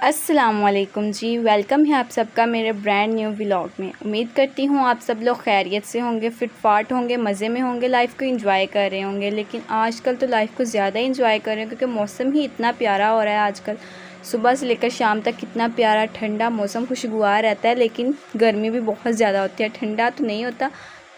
अस्सलामुअलैकुम जी, वेलकम है आप सबका मेरे ब्रांड न्यू व्लॉग में। उम्मीद करती हूँ आप सब लोग खैरियत से होंगे, फिट फाट होंगे, मज़े में होंगे, लाइफ़ को एंजॉय कर रहे होंगे। लेकिन आजकल तो लाइफ़ को ज़्यादा एंजॉय कर रहे हैं क्योंकि मौसम ही इतना प्यारा हो रहा है आजकल। सुबह से लेकर शाम तक कितना प्यारा ठंडा मौसम खुशगवार रहता है, लेकिन गर्मी भी बहुत ज़्यादा होती है। ठंडा तो नहीं होता,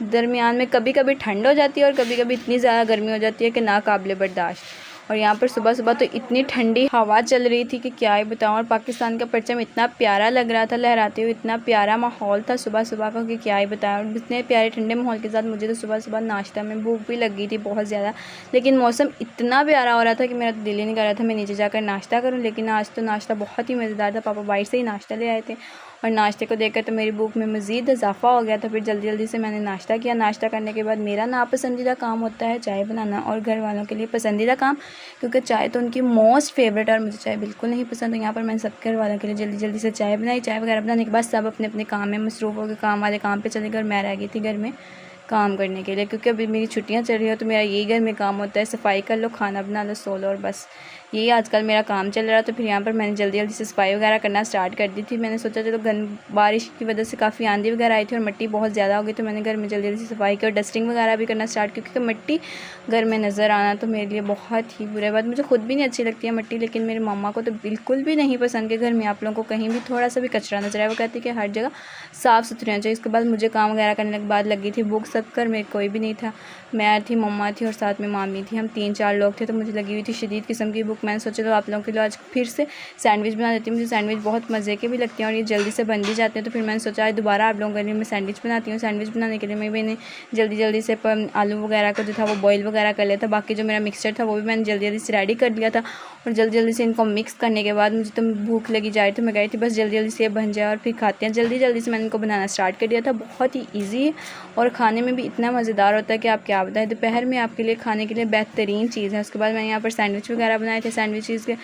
दरमियान में कभी कभी ठंड हो जाती है और कभी कभी इतनी ज़्यादा गर्मी हो जाती है कि नाकाबिले बर्दाश्त। और यहाँ पर सुबह सुबह तो इतनी ठंडी हवा चल रही थी कि क्या ही बताऊँ। और पाकिस्तान का परचम इतना प्यारा लग रहा था लहराते हुए, इतना प्यारा माहौल था सुबह सुबह का कि क्या ही बताऊँ। और इतने प्यारे ठंडे माहौल के साथ मुझे तो सुबह सुबह नाश्ता में भूख भी लग गई थी बहुत ज़्यादा। लेकिन मौसम इतना प्यारा हो रहा था कि मेरा तो दिल ही नहीं कर रहा था मैं नीचे जाकर नाश्ता करूँ। लेकिन आज तो नाश्ता बहुत ही मज़ेदार था, पापा बाहर से ही नाश्ता ले आए थे और नाश्ते को देखकर तो मेरी भूख में मज़ीद इजाफा हो गया था। फिर जल्दी जल्दी से मैंने नाश्ता किया। नाश्ता करने के बाद मेरा नापसंदीदा काम होता है चाय बनाना, और घर वालों के लिए पसंदीदा काम, क्योंकि चाय तो उनकी मोस्ट फेवरेट है और मुझे चाय बिल्कुल नहीं पसंद। तो यहाँ पर मैंने सब घर वालों के लिए जल्दी जल्दी से चाय बनाई। चाय वगैरह बनाने के बाद सब अपने अपने काम में मसरूफ़ हो गए, काम वाले काम पे चले गए और मैं रह गई थी घर में काम करने के लिए, क्योंकि अभी मेरी छुट्टियां चल रही हो तो मेरा यही घर में काम होता है, सफाई कर लो, खाना बना लो, सो लो, और बस यही आजकल मेरा काम चल रहा है। तो फिर यहाँ पर मैंने जल्दी जल्दी से सफाई वगैरह करना स्टार्ट कर दी थी। मैंने सोचा चलो बारिश की वजह से काफ़ी आंधी वगैरह आई थी और मिट्टी बहुत ज़्यादा हो गई, तो मैंने घर में जल्दी जल्दी से सफाई की और डस्टिंग वगैरह भी करना स्टार्ट की, क्योंकि मिट्टी घर में नज़र आना तो मेरे लिए बहुत ही बुरी बात। मुझे खुद भी नहीं अच्छी लगती है मिट्टी, लेकिन मेरी मम्मा को तो बिल्कुल भी नहीं पसंद कि घर में आप लोगों को कहीं भी थोड़ा सा भी कचरा नजर आए। वो कहती है कि हर जगह साफ़ सुथरी होनी चाहिए। इसके बाद मुझे काम वगैरह करने के बाद लगी थी भूख। सब कर मेरे कोई भी नहीं था, मैं थी, मम्मा थी और साथ में मामी थी, हम 3-4 लोग थे। तो मुझे लगी हुई थी शदीद किस्म की भूख। मैंने सोचा तो आप लोगों के लिए आज फिर से सैंडविच बना देती हूँ। मुझे सैंडविच बहुत मज़े के भी लगते हैं और ये जल्दी से बन भी जाते हैं। तो फिर मैंने सोचा आज दोबारा आप लोगों के लिए मैं सैंडविच बनाती हूँ। सैंडविच बनाने के लिए मैंने जल्दी जल्दी से आलू वगैरह को जो था वो बॉईल वगैरह कर लिया था। बाकी जो मेरा मिक्सचर था वो भी मैंने जल्दी जल्दी से रेडी कर लिया था और जल्दी जल्दी से इनको मिक्स करने के बाद मुझे तो भूख लगी जा रही थी। मैं गई थी बस जल्दी जल्दी से ये बन जाए और फिर खाते हैं। जल्दी जल्दी से मैंने इनको बनाना स्टार्ट कर दिया था। बहुत ही ईजी है और खाने में भी इतना मज़ेदार होता है कि आप क्या बताएं। दोपहर में आपके लिए खाने के लिए बेहतरीन चीज़ है। उसके बाद मैंने यहाँ पर सैंडविच वगैरह बनाए थे। सैंडविचेस के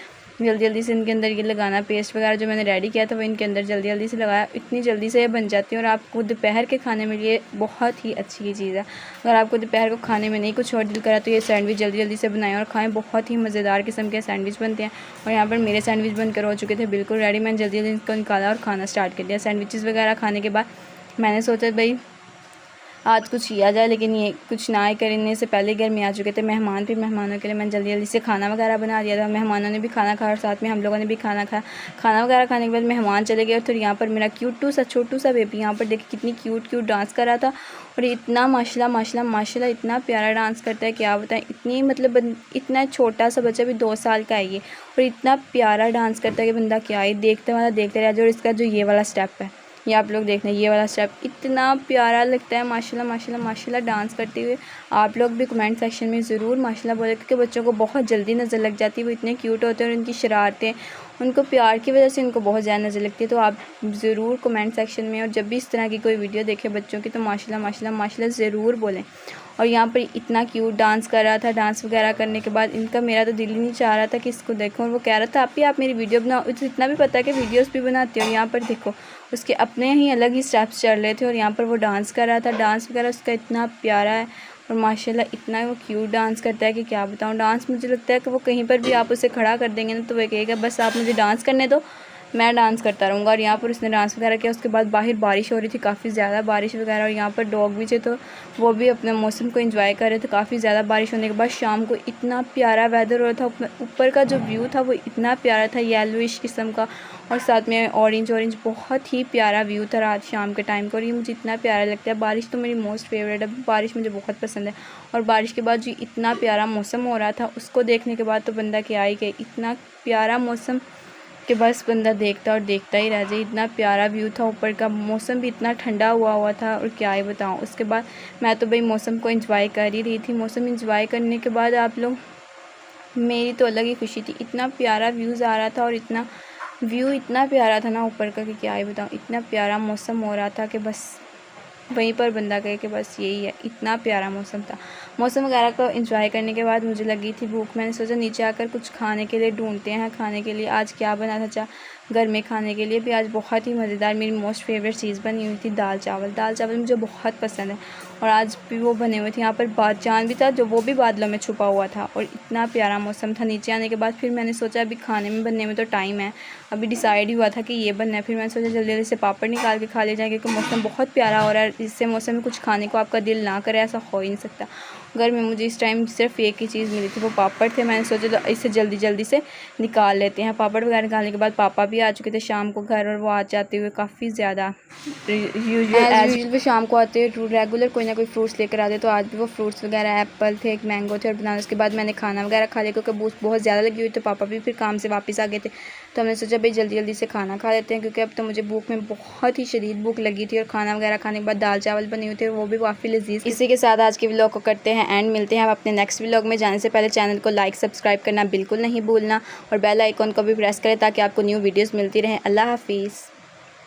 जल्दी जल्दी से इनके अंदर ये लगाना, पेस्ट वगैरह जो मैंने रेडी किया था वो इनके अंदर जल्दी जल्दी से लगाया। इतनी जल्दी से ये बन जाती है और आपको दोपहर के खाने में ये बहुत ही अच्छी चीज़ है। अगर आपको दोपहर को खाने में नहीं कुछ और दिल करा तो ये सैंडविच जल्दी जल्दी से बनाएं और खाएं। बहुत ही मज़ेदार किस्म के सैंडविच बनते हैं। और यहाँ पर मेरे सैंडविच बनकर हो चुके थे बिल्कुल रेडी। मैंने जल्दी जल्दी इनको निकाला और खाना स्टार्ट कर दिया। सैंडविचेस वगैरह खाने के बाद मैंने सोचा भाई आज कुछ किया जाए, लेकिन ये कुछ ना ही करने से पहले घर में आ चुके थे मेहमान। फिर मेहमानों के लिए मैंने जल्दी जल्दी से खाना वगैरह बना दिया था। मेहमानों ने भी खाना खाया और साथ में हम लोगों ने भी खाना खाया। खाना वगैरह खाने के बाद मेहमान चले गए। और फिर यहाँ पर मेरा क्यूट सा छोटू सा बेबी यहाँ पर देखिए कितनी क्यूट डांस कर रहा था और इतना माशाल्लाह माशाल्लाह माशाल्लाह इतना प्यारा डांस करता है क्या बताएं। इतनी मतलब इतना छोटा सा बच्चा भी 2 साल का है ये, और इतना प्यारा डांस करता है कि बंदा क्या ही देखते वाला देखते रह जाए। और इसका जो ये वाला स्टेप है ये आप लोग देखना, ये वाला स्टेप इतना प्यारा लगता है माशाल्लाह माशाल्लाह माशाल्लाह डांस करते हुए। आप लोग भी कमेंट सेक्शन में ज़रूर माशाल्लाह बोले, क्योंकि बच्चों को बहुत जल्दी नज़र लग जाती है। वो इतने क्यूट होते हैं और उनकी शरारतें उनको प्यार की वजह से उनको बहुत ज़्यादा नज़र लगती है। तो आप ज़रूर कमेंट सेक्शन में और जब भी इस तरह की कोई वीडियो देखें बच्चों की तो माशाल्लाह माशाल्लाह माशाल्लाह ज़रूर बोलें। और यहाँ पर इतना क्यूट डांस कर रहा था। डांस वगैरह करने के बाद इनका मेरा तो दिल ही नहीं चाह रहा था कि इसको देखूं। और वो कह रहा था आप मेरी वीडियो बनाओ। उसे इतना भी पता है कि वीडियोस भी बनाती हो। यहाँ पर देखो उसके अपने ही अलग ही स्टेप्स चल रहे थे और यहाँ पर वो डांस कर रहा था। डांस वगैरह उसका इतना प्यारा है और माशाल्लाह इतना वो क्यूट डांस करता है कि क्या बताऊँ। डांस मुझे लगता है कि वो कहीं पर भी आप उसे खड़ा कर देंगे ना तो वह कहेगा बस आप मुझे डांस करने दो, मैं डांस करता रहूँगा। और यहाँ पर उसने डांस वगैरह किया। उसके बाद बाहर बारिश हो रही थी, काफ़ी ज़्यादा बारिश वगैरह, और यहाँ पर डॉग भी थे तो वो भी अपने मौसम को एंजॉय कर रहे थे। काफ़ी ज़्यादा बारिश होने के बाद शाम को इतना प्यारा वेदर हो रहा था। ऊपर का जो व्यू था वो इतना प्यारा था, येलोइश किस्म का, और साथ में ऑरेंज ऑरेंज, बहुत ही प्यारा व्यू था रात शाम के टाइम का। और ये मुझे इतना प्यारा लगता है। बारिश तो मेरी मोस्ट फेवरेट है, बारिश मुझे बहुत पसंद है। और बारिश के बाद जो इतना प्यारा मौसम हो रहा था उसको देखने के बाद तो बंदा क्या ही कहे। इतना प्यारा मौसम कि बस बंदा देखता और देखता ही रह जाए। इतना प्यारा व्यू था, ऊपर का मौसम भी इतना ठंडा हुआ था और क्या ही बताऊँ। उसके बाद मैं तो भाई मौसम को एंजॉय कर ही रही थी। मौसम एंजॉय करने के बाद आप लोग, मेरी तो अलग ही खुशी थी। इतना प्यारा व्यूज़ आ रहा था और इतना व्यू इतना प्यारा था ना ऊपर का कि क्या ही बताऊँ। इतना प्यारा मौसम हो रहा था कि बस वहीं पर बंदा कहे कि बस यही है, इतना प्यारा मौसम था। मौसम वगैरह को एंजॉय करने के बाद मुझे लगी थी भूख। मैंने सोचा नीचे आकर कुछ खाने के लिए ढूंढते हैं खाने के लिए। आज क्या बना था घर में खाने के लिए भी आज बहुत ही मज़ेदार मेरी मोस्ट फेवरेट चीज़ बनी हुई थी दाल चावल। दाल चावल मुझे बहुत पसंद है और आज भी वो बने हुए थे। यहाँ पर चाँद भी था जो वो भी बादलों में छुपा हुआ था और इतना प्यारा मौसम था। नीचे आने के बाद फिर मैंने सोचा अभी खाने में बनने में तो टाइम है, अभी डिसाइड ही हुआ था कि ये बनना है। फिर मैंने सोचा जल्दी जल्दी से पापड़ निकाल के खा ले जाएंगे क्योंकि मौसम बहुत प्यारा हो रहा है। इससे मौसम में कुछ खाने को आपका दिल ना करे ऐसा हो ही नहीं सकता। घर में मुझे इस टाइम सिर्फ एक ही चीज़ मिली थी, वो पापड़ थे। मैंने सोचा तो इसे जल्दी जल्दी से निकाल लेते हैं। पापड़ वगैरह निकालने के बाद पापा भी आ चुके थे शाम को घर और वो आ जाते हुए काफ़ी ज़्यादा यूजुअल वो शाम को आते हैं रेगुलर कोई ना कोई फ्रूट्स लेकर आते। तो आज भी वो फ्रूट्स वगैरह एप्पल थे, एक मैंगो थे और बनाना। उसके बाद मैंने खाना वगैरह खा लिया क्योंकि भूख बहुत ज़्यादा लगी हुई। तो पापा भी फिर काम से वापस आ गए थे तो हमने सोचा भाई जल्दी जल्दी से खाना खा लेते हैं क्योंकि अब तो मुझे भूख में बहुत ही शदीद भूख लगी थी। और खाना वगैरह खाने के बाद दाल चावल बने हुए थे वो भी काफ़ी लजीज। इसी के साथ आज के व्लॉग को करते हैं एंड मिलते हैं अपने नेक्स्ट व्लॉग में। जाने से पहले चैनल को लाइक सब्सक्राइब करना बिल्कुल नहीं भूलना और बेल आइकॉन को भी प्रेस करें ताकि आपको न्यू वीडियोज़ मिलती रहें। अल्लाह हाफिज़।